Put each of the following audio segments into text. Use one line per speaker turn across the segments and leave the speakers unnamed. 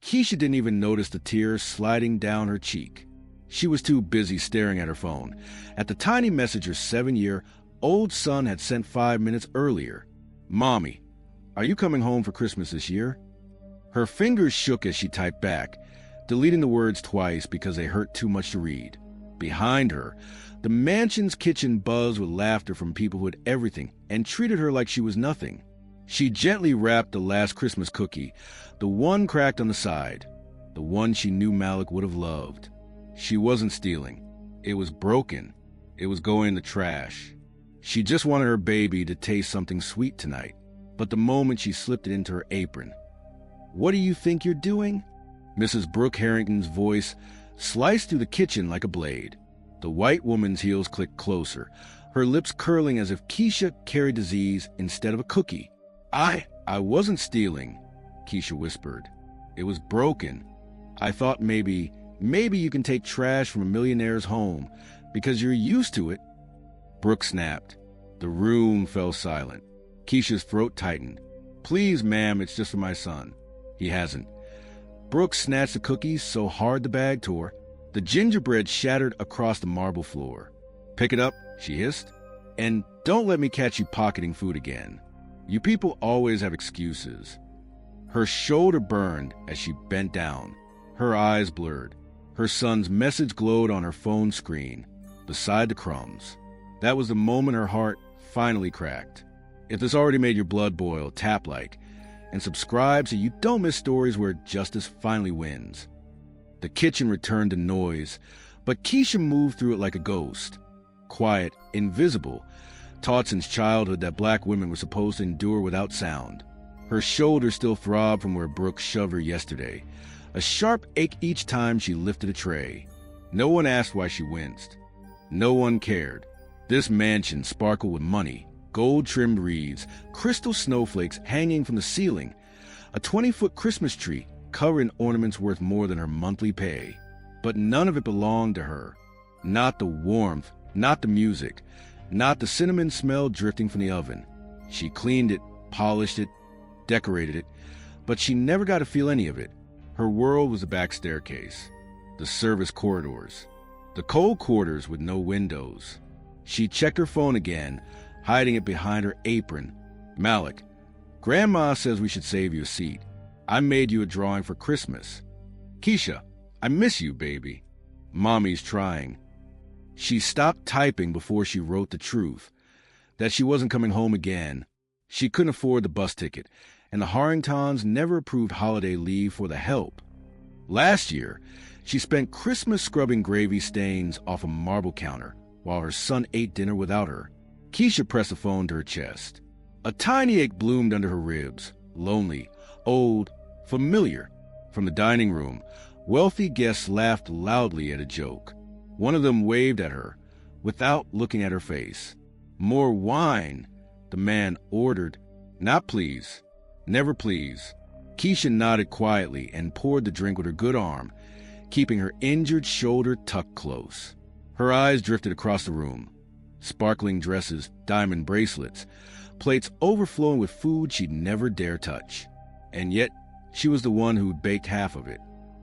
Keisha didn't even notice the tears sliding down her cheek. She was too busy staring at her phone, at the tiny message her 7-year-old son had sent 5 minutes earlier. "Mommy, are you coming home for Christmas this year?" Her fingers shook as she typed back, deleting the words twice because they hurt too much to read. Behind her, the mansion's kitchen buzzed with laughter from people who had everything and treated her like she was nothing. She gently wrapped the last Christmas cookie, the one cracked on the side, the one she knew Malik would have loved. She wasn't stealing. It was broken. It was going in the trash. She just wanted her baby to taste something sweet tonight. But the moment she slipped it into her apron, "What do you think you're doing?" Mrs. Brooke Harrington's voice sliced through the kitchen like a blade. The white woman's heels clicked closer, her lips curling as if Keisha carried disease instead of a cookie. I wasn't stealing," Keisha whispered. "It was broken. I thought maybe you can take trash from a millionaire's home because you're used to it." Brooke snapped. The room fell silent. Keisha's throat tightened. "Please, ma'am, it's just for my son." "He hasn't." Brooke snatched the cookies so hard the bag tore. The gingerbread shattered across the marble floor. "Pick it up," she hissed. "And don't let me catch you pocketing food again. You people always have excuses." Her shoulder burned as she bent down. Her eyes blurred. Her son's message glowed on her phone screen, beside the crumbs. That was the moment her heart finally cracked. If this already made your blood boil, tap like, and subscribe so you don't miss stories where justice finally wins. The kitchen returned to noise, but Keisha moved through it like a ghost. Quiet, invisible, taught since childhood that black women were supposed to endure without sound. Her shoulders still throbbed from where Brooke shoved her yesterday, a sharp ache each time she lifted a tray. No one asked why she winced. No one cared. This mansion sparkled with money, gold-trimmed wreaths, crystal snowflakes hanging from the ceiling, a 20-foot Christmas tree covered in ornaments worth more than her monthly pay. But none of it belonged to her. Not the warmth, not the music, not the cinnamon smell drifting from the oven. She cleaned it, polished it, decorated it, but she never got to feel any of it. Her world was the back staircase, the service corridors, the cold quarters with no windows. She checked her phone again, hiding it behind her apron. "Malik, Grandma says we should save you a seat. I made you a drawing for Christmas." "Keisha, I miss you, baby." "Mommy's trying." She stopped typing before she wrote the truth, that she wasn't coming home again. She couldn't afford the bus ticket, and the Harringtons never approved holiday leave for the help. Last year, she spent Christmas scrubbing gravy stains off a marble counter while her son ate dinner without her. Keisha pressed the phone to her chest. A tiny ache bloomed under her ribs, lonely, old, familiar. From the dining room, wealthy guests laughed loudly at a joke. One of them waved at her, without looking at her face. "More wine," the man ordered. "Not please. Never please." Keisha nodded quietly and poured the drink with her good arm, keeping her injured shoulder tucked close. Her eyes drifted across the room. Sparkling dresses, diamond bracelets, plates overflowing with food she'd never dare touch. And yet, she was the one who'd baked half of it.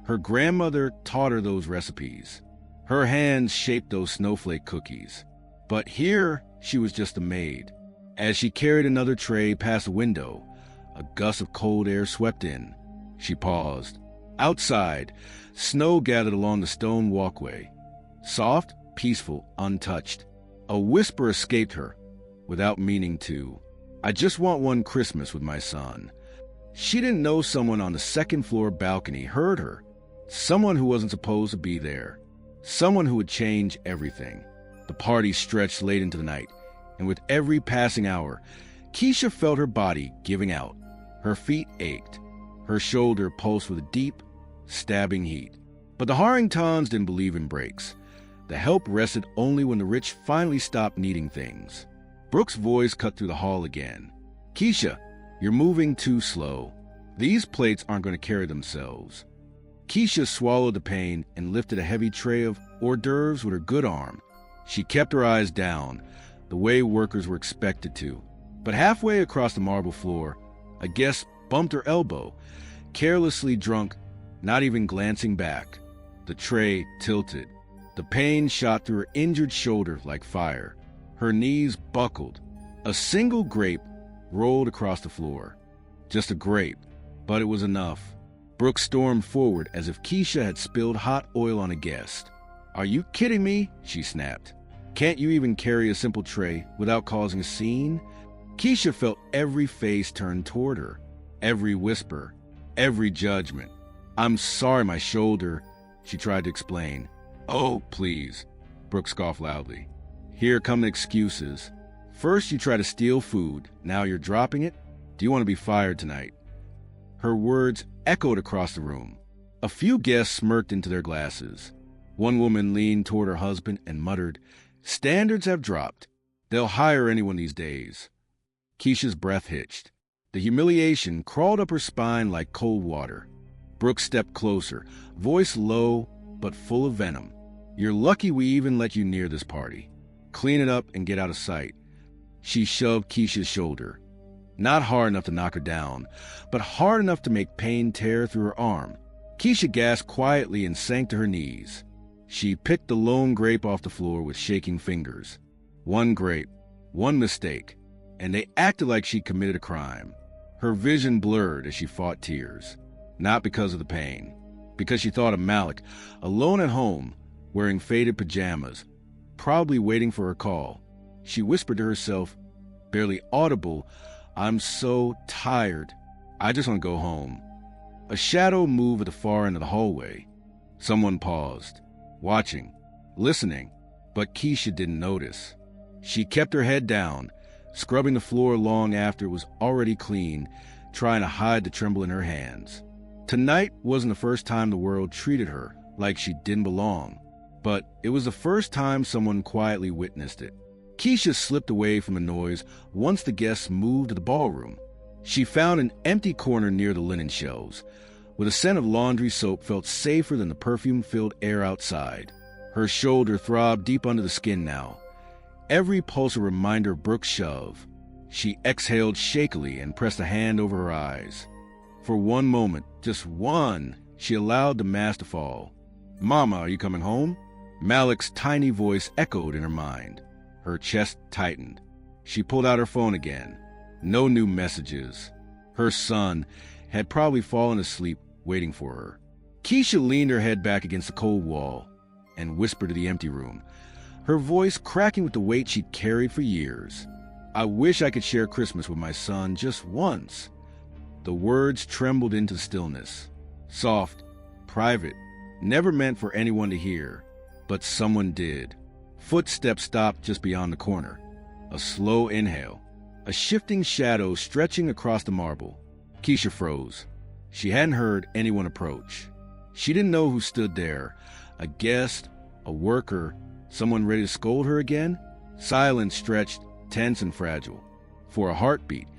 Her grandmother taught her those recipes. Her hands shaped those snowflake cookies. But here, she was just a maid. As she carried another tray past the window, a gust of cold air swept in. She paused. Outside, snow gathered along the stone walkway. Soft, peaceful, untouched. A whisper escaped her, without meaning to. "I just want one Christmas with my son." She didn't know someone on the second-floor balcony heard her. Someone who wasn't supposed to be there. Someone who would change everything. The party stretched late into the night, and with every passing hour, Keisha felt her body giving out. Her feet ached. Her shoulder pulsed with a deep, stabbing heat. But the Harringtons didn't believe in breaks. The help rested only when the rich finally stopped needing things. Brooke's voice cut through the hall again. "Keisha, you're moving too slow. These plates aren't going to carry themselves." Keisha swallowed the pain and lifted a heavy tray of hors d'oeuvres with her good arm. She kept her eyes down, the way workers were expected to. But halfway across the marble floor, a guest bumped her elbow, carelessly drunk not even glancing back. The tray tilted. The pain shot through her injured shoulder like fire. Her knees buckled. A single grape rolled across the floor. Just a grape, but it was enough. Brooke stormed forward as if Keisha had spilled hot oil on a guest. "Are you kidding me?" she snapped. "Can't you even carry a simple tray without causing a scene?" Keisha felt every face turn toward her, every whisper, every judgment. "I'm sorry, my shoulder," she tried to explain. "Oh, please," Brooke scoffed loudly. "Here come the excuses. First you try to steal food, now you're dropping it? Do you want to be fired tonight?" Her words echoed across the room. A few guests smirked into their glasses. One woman leaned toward her husband and muttered, "Standards have dropped. They'll hire anyone these days." Keisha's breath hitched. The humiliation crawled up her spine like cold water. Brooke stepped closer, voice low but full of venom. "You're lucky we even let you near this party. Clean it up and get out of sight." She shoved Keisha's shoulder. Not hard enough to knock her down, but hard enough to make pain tear through her arm. Keisha gasped quietly and sank to her knees. She picked the lone grape off the floor with shaking fingers. One grape, one mistake, and they acted like she committed a crime. Her vision blurred as she fought tears. Not because of the pain, because she thought of Malik, alone at home, wearing faded pajamas, probably waiting for her call. She whispered to herself, barely audible, "I'm so tired. I just want to go home." A shadow moved at the far end of the hallway. Someone paused, watching, listening, but Keisha didn't notice. She kept her head down, scrubbing the floor long after it was already clean, trying to hide the tremble in her hands. Tonight wasn't the first time the world treated her like she didn't belong, but it was the first time someone quietly witnessed it. Keisha slipped away from the noise once the guests moved to the ballroom. She found an empty corner near the linen shelves, where the scent of laundry soap felt safer than the perfume-filled air outside. Her shoulder throbbed deep under the skin now, every pulse a reminder of Brooke's shove. She exhaled shakily and pressed a hand over her eyes. For one moment, just one, she allowed the mask to fall. "Mama, are you coming home?" Malik's tiny voice echoed in her mind. Her chest tightened. She pulled out her phone again. No new messages. Her son had probably fallen asleep waiting for her. Keisha leaned her head back against the cold wall and whispered to the empty room, her voice cracking with the weight she'd carried for years. "I wish I could share Christmas with my son just once." The words trembled into stillness. Soft, private, never meant for anyone to hear, but someone did. Footsteps stopped just beyond the corner. A slow inhale. A shifting shadow stretching across the marble. Keisha froze. She hadn't heard anyone approach. She didn't know who stood there. A guest, a worker, someone ready to scold her again? Silence stretched, tense and fragile. For a heartbeat,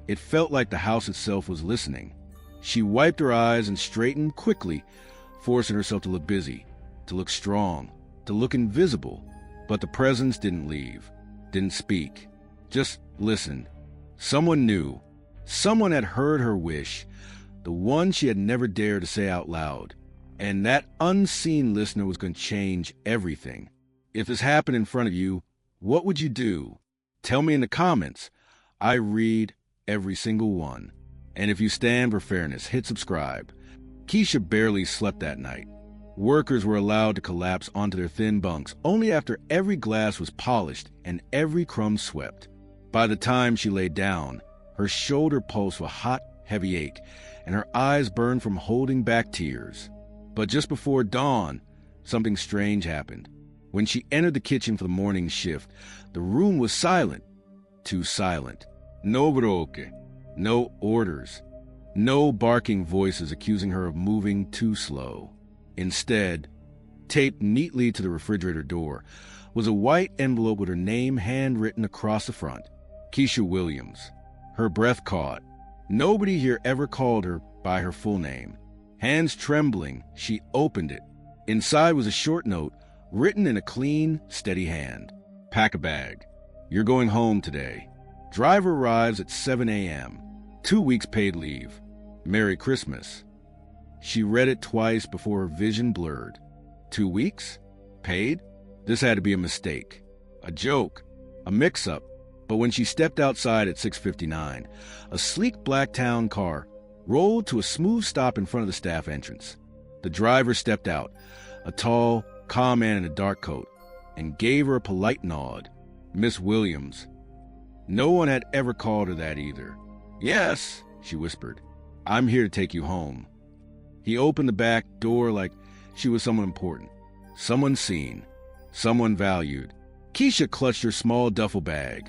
it felt like the house itself was listening. She wiped her eyes and straightened quickly, forcing herself to look busy, to look strong, to look invisible. But the presence didn't leave, didn't speak, just listened. Someone knew. Someone had heard her wish, the one she had never dared to say out loud. And that unseen listener was going to change everything. If this happened in front of you, what would you do? Tell me in the comments. I read every single one. And if you stand for fairness, hit subscribe. Keisha barely slept that night. Workers were allowed to collapse onto their thin bunks only after every glass was polished and every crumb swept. By the time she lay down, her shoulder pulsed with a hot, heavy ache, and her eyes burned from holding back tears. But just before dawn, something strange happened. When she entered the kitchen for the morning shift, the room was silent. Too silent. No broke, no orders, no barking voices accusing her of moving too slow. Instead, taped neatly to the refrigerator door, was a white envelope with her name handwritten across the front. Keisha Williams. Her breath caught. Nobody here ever called her by her full name. Hands trembling, she opened it. Inside was a short note, written in a clean, steady hand. "Pack a bag. You're going home today. Driver arrives at 7 a.m. 2 weeks paid leave. Merry Christmas." She read it twice before her vision blurred. 2 weeks? Paid? This had to be a mistake. A joke. A mix-up. But when she stepped outside at 6:59, a sleek black town car rolled to a smooth stop in front of the staff entrance. The driver stepped out, a tall, calm man in a dark coat, and gave her a polite nod. Miss Williams. No one had ever called her that either. Yes, she whispered. I'm here to take you home. He opened the back door like she was someone important, someone seen, someone valued. Keisha clutched her small duffel bag,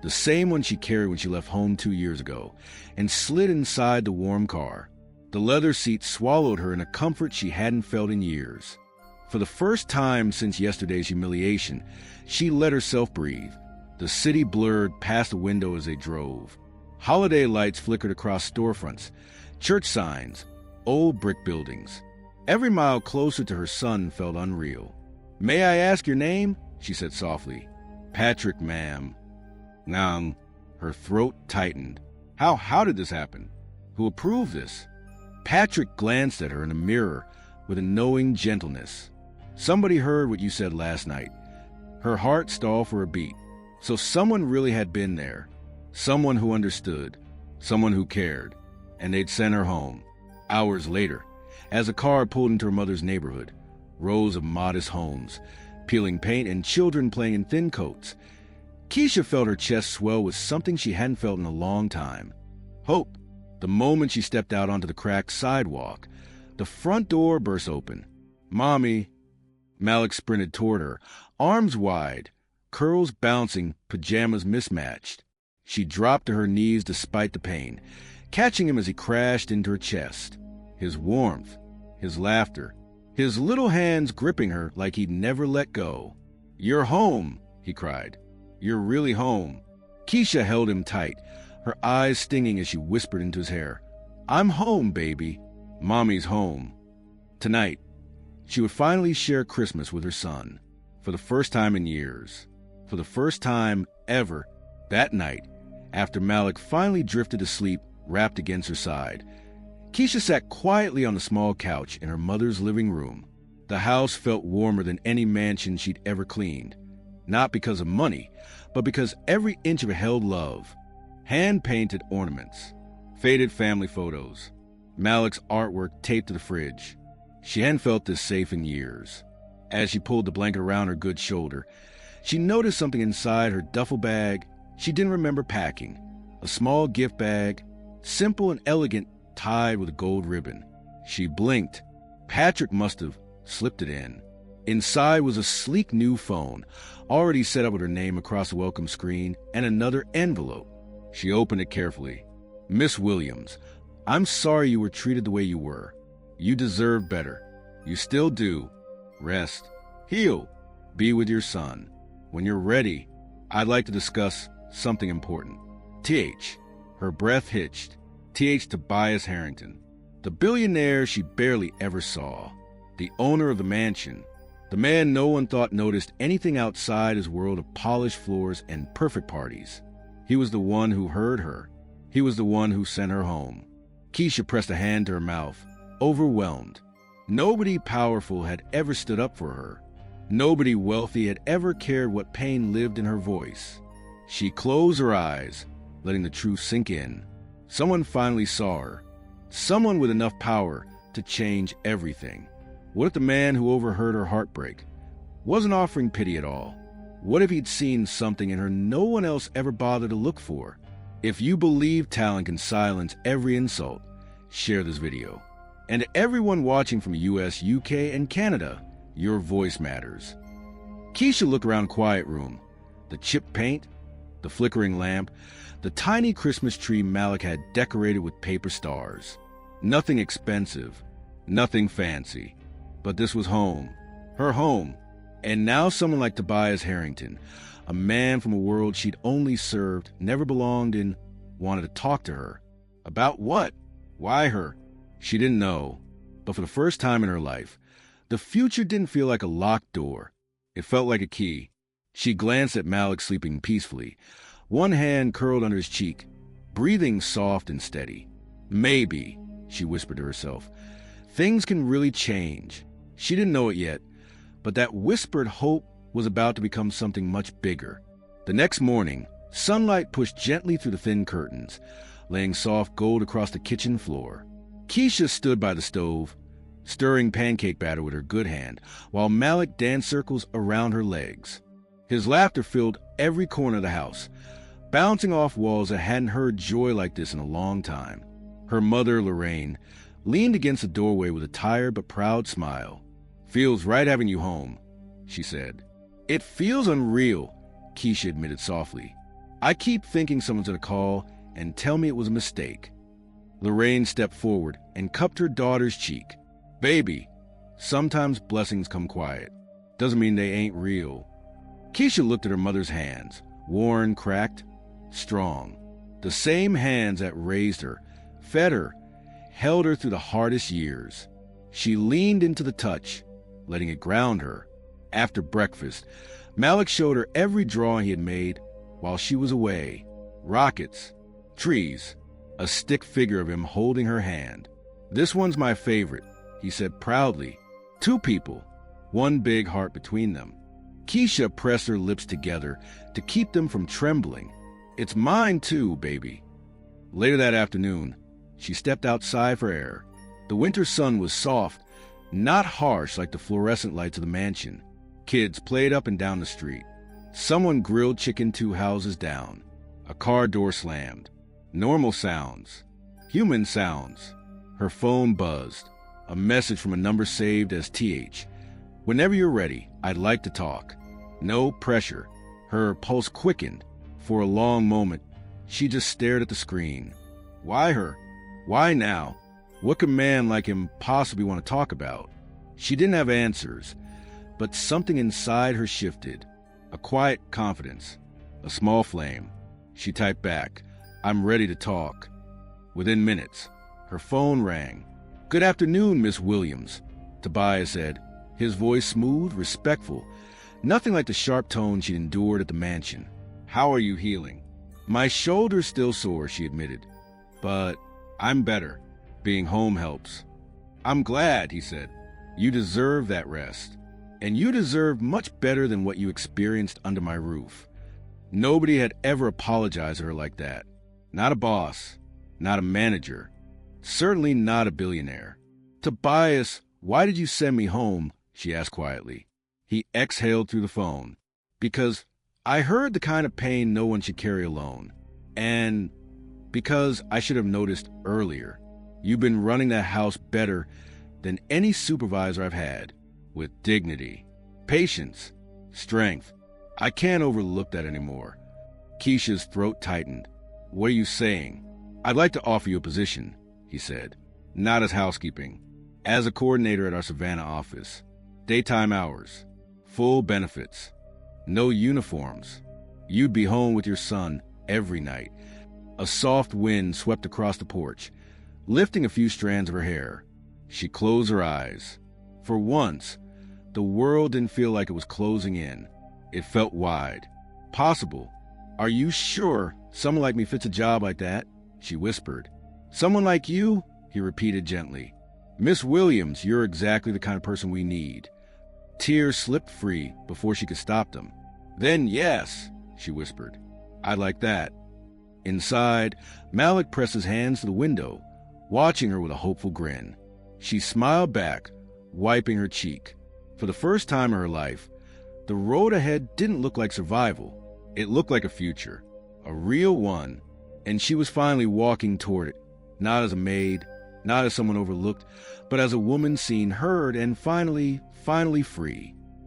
the same one she carried when she left home 2 years ago, and slid inside the warm car. The leather seat swallowed her in a comfort she hadn't felt in years. For the first time since yesterday's humiliation, she let herself breathe. The city blurred past the window as they drove. Holiday lights flickered across storefronts, church signs, old brick buildings. Every mile closer to her son felt unreal. May I ask your name? She said softly. Patrick, ma'am. Nang. Her throat tightened. How did this happen? Who approved this? Patrick glanced at her in a mirror with a knowing gentleness. Somebody heard what you said last night. Her heart stalled for a beat. So someone really had been there. Someone who understood. Someone who cared. And they'd sent her home. Hours later, as a car pulled into her mother's neighborhood, rows of modest homes, peeling paint and children playing in thin coats, Keisha felt her chest swell with something she hadn't felt in a long time. Hope. The moment she stepped out onto the cracked sidewalk, the front door burst open. Mommy. Malik sprinted toward her, arms wide, curls bouncing, pajamas mismatched. She dropped to her knees despite the pain, catching him as he crashed into her chest. His warmth, his laughter, his little hands gripping her like he'd never let go. You're home, he cried. You're really home. Keisha held him tight, her eyes stinging as she whispered into his hair. I'm home, baby. Mommy's home. Tonight, she would finally share Christmas with her son. For the first time in years. For the first time ever. That night, after Malik finally drifted to sleep, wrapped against her side, Keisha sat quietly on the small couch in her mother's living room. The house felt warmer than any mansion she'd ever cleaned. Not because of money, but because every inch of it held love. Hand-painted ornaments, faded family photos, Malik's artwork taped to the fridge. She hadn't felt this safe in years. As she pulled the blanket around her good shoulder, she noticed something inside her duffel bag she didn't remember packing. A small gift bag, simple and elegant, tied with a gold ribbon. She blinked. Patrick must have slipped it in. Inside was a sleek new phone, already set up with her name across the welcome screen, and another envelope. She opened it carefully. Miss Williams, I'm sorry you were treated the way you were. You deserve better. You still do. Rest. Heal. Be with your son. When you're ready, I'd like to discuss something important. T.H. Her breath hitched. T.H. Tobias Harrington. The billionaire she barely ever saw. The owner of the mansion. The man no one thought noticed anything outside his world of polished floors and perfect parties. He was the one who heard her. He was the one who sent her home. Keisha pressed a hand to her mouth, overwhelmed. Nobody powerful had ever stood up for her. Nobody wealthy had ever cared what pain lived in her voice. She closed her eyes, letting the truth sink in. Someone finally saw her. Someone with enough power to change everything. What if the man who overheard her heartbreak wasn't offering pity at all? What if he'd seen something in her no one else ever bothered to look for? If you believe talent can silence every insult, share this video. And to everyone watching from the US, UK, and Canada, your voice matters. Keisha looked around the quiet room. The chipped paint, the flickering lamp, the tiny Christmas tree Malik had decorated with paper stars. Nothing expensive, nothing fancy. But this was home, her home. And now someone like Tobias Harrington, a man from a world she'd only served, never belonged in, wanted to talk to her. About what? Why her? She didn't know. But for the first time in her life, the future didn't feel like a locked door. It felt like a key. She glanced at Malik sleeping peacefully, one hand curled under his cheek, breathing soft and steady. Maybe, she whispered to herself, Things can really change. She didn't know it yet, but that whispered hope was about to become something much bigger. The next morning, sunlight pushed gently through the thin curtains, laying soft gold across the kitchen floor. Keisha stood by the stove, stirring pancake batter with her good hand, while Malik danced circles around her legs. His laughter filled every corner of the house, bouncing off walls that hadn't heard joy like this in a long time. Her mother, Lorraine, leaned against the doorway with a tired but proud smile. "Feels right having you home," she said. "It feels unreal," Keisha admitted softly. "I keep thinking someone's going to call and tell me it was a mistake." Lorraine stepped forward and cupped her daughter's cheek. "Baby, sometimes blessings come quiet. Doesn't mean they ain't real." Keisha looked at her mother's hands, worn, cracked, strong. The same hands that raised her, fed her, held her through the hardest years. She leaned into the touch, letting it ground her. After breakfast, Malik showed her every drawing he had made while she was away. Rockets, trees, a stick figure of him holding her hand. "This one's my favorite," he said proudly. 2 people, one big heart between them. Keisha pressed her lips together to keep them from trembling. "It's mine too, baby." Later that afternoon, she stepped outside for air. The winter sun was soft, not harsh like the fluorescent lights of the mansion. Kids played up and down the street. Someone grilled chicken 2 houses down. A car door slammed. Normal sounds. Human sounds. Her phone buzzed. A message from a number saved as TH. "Whenever you're ready, I'd like to talk." No pressure. Her pulse quickened. For a long moment, she just stared at the screen. Why her? Why now? What could a man like him possibly want to talk about? She didn't have answers, but something inside her shifted. A quiet confidence. A small flame. She typed back, "I'm ready to talk." Within minutes, her phone rang. "Good afternoon, Miss Williams," Tobias said, his voice smooth, respectful, nothing like the sharp tone she'd endured at the mansion. "How are you healing?" "My shoulder's still sore," she admitted, "but I'm better. Being home helps." "I'm glad," he said. "You deserve that rest. And you deserve much better than what you experienced under my roof." Nobody had ever apologized to her like that. Not a boss, not a manager, certainly not a billionaire. "Tobias, why did you send me home?" she asked quietly. He exhaled through the phone. "Because I heard the kind of pain no one should carry alone. And because I should have noticed earlier. You've been running that house better than any supervisor I've had, with dignity, patience, strength. I can't overlook that anymore." Keisha's throat tightened. "What are you saying?" "I'd like to offer you a position," he said. "Not as housekeeping. As a coordinator at our Savannah office. Daytime hours. Full benefits. No uniforms. You'd be home with your son every night." A soft wind swept across the porch, lifting a few strands of her hair. She closed her eyes. For once, the world didn't feel like it was closing in. It felt wide. "Possible. Are you sure someone like me fits a job like that?" she whispered. "Someone like you?" he repeated gently. "Miss Williams, you're exactly the kind of person we need." Tears slipped free before she could stop them. "Then yes," she whispered. "I'd like that." Inside, Malik pressed his hands to the window, watching her with a hopeful grin. She smiled back, wiping her cheek. For the first time in her life, the road ahead didn't look like survival. It looked like a future, a real one, and she was finally walking toward it, not as a maid, not as someone overlooked, but as a woman seen, heard, and finally free.